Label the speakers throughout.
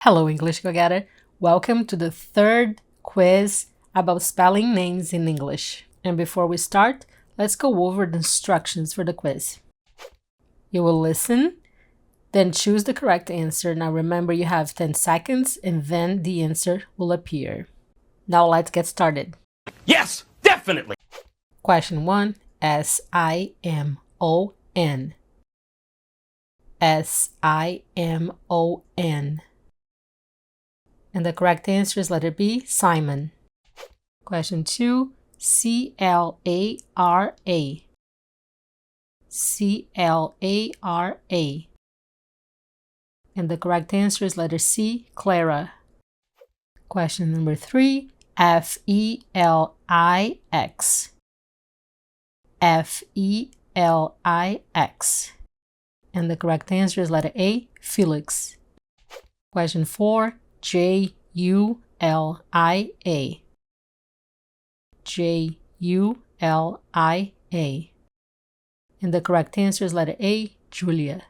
Speaker 1: Hello, English Go-Getter. Welcome to the third quiz about spelling names in English. And before we start, let's go over the instructions for the quiz. You will listen, then choose the correct answer. Now remember, you have 10 seconds and then the answer will appear. Now let's get started.
Speaker 2: Yes, definitely.
Speaker 1: Question 1. S-I-M-O-N. S-I-M-O-N. And the correct answer is letter B, Simon. Question 2, C-L-A-R-A. C-L-A-R-A. And the correct answer is letter C, Clara. Question number 3, F-E-L-I-X. F-E-L-I-X. And the correct answer is letter A, Felix. Question 4, J-U-L-I-A. J-U-L-I-A. And the correct answer is letter A, Julia.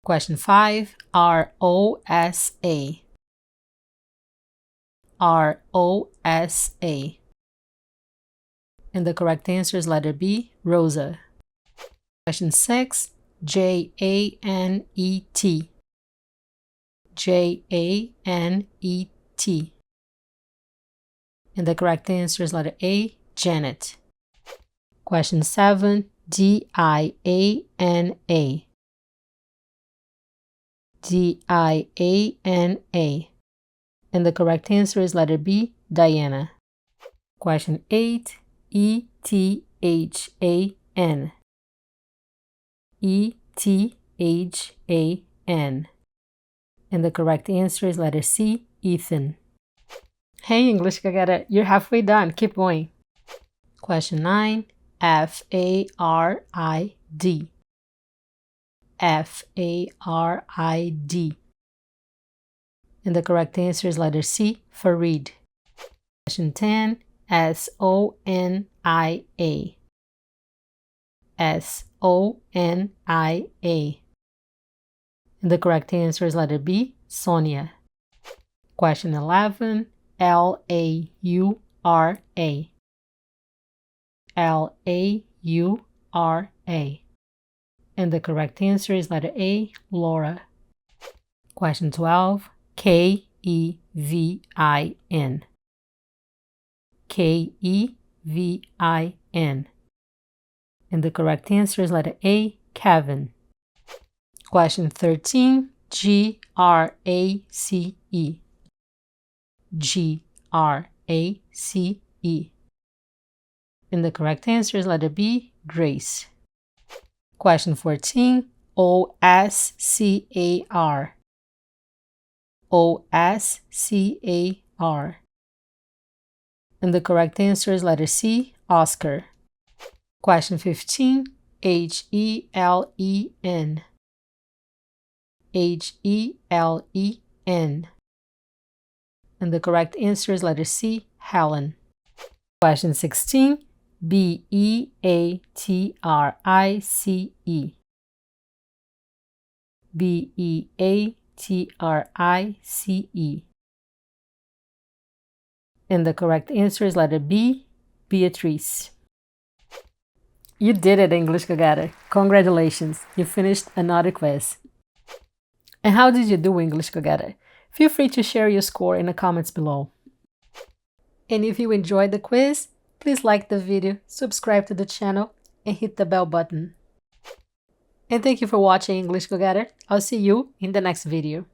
Speaker 1: Question 5, R-O-S-A. R-O-S-A. And the correct answer is letter B, Rosa. Question 6, J-A-N-E-T. J-A-N-E-T. And the correct answer is letter A, Janet. Question 7, D-I-A-N-A. D-I-A-N-A. And the correct answer is letter B, Diana. Question 8, E-T-H-A-N. E-T-H-A-N. And the correct answer is letter C, Ethan. Hey, English Go-Getter, you're halfway done. Keep going. Question 9, F-A-R-I-D. F-A-R-I-D. And the correct answer is letter C, Farid. Question 10, S-O-N-I-A. S-O-N-I-A. And the correct answer is letter B, Sonia. Question 11, L-A-U-R-A. L-A-U-R-A. And the correct answer is letter A, Laura. Question 12, K-E-V-I-N. K-E-V-I-N. And the correct answer is letter A, Kevin. Question 13, G-R-A-C-E. G-R-A-C-E. And the correct answer is letter B, Grace. Question 14, O-S-C-A-R. O-S-C-A-R. And the correct answer is letter C, Oscar. Question 15, H-E-L-E-N. H-E-L-E-N. And the correct answer is letter C, Helen. Question 16, B-E-A-T-R-I-C-E. B-E-A-T-R-I-C-E. And the correct answer is letter B, Beatrice. You did it, English Go-Getter. Congratulations, you finished another quiz. And how did you do, English Go-Getter? Feel free to share your score in the comments below. And if you enjoyed the quiz, please like the video, subscribe to the channel, and hit the bell button. And thank you for watching, English Go-Getter. I'll see you in the next video.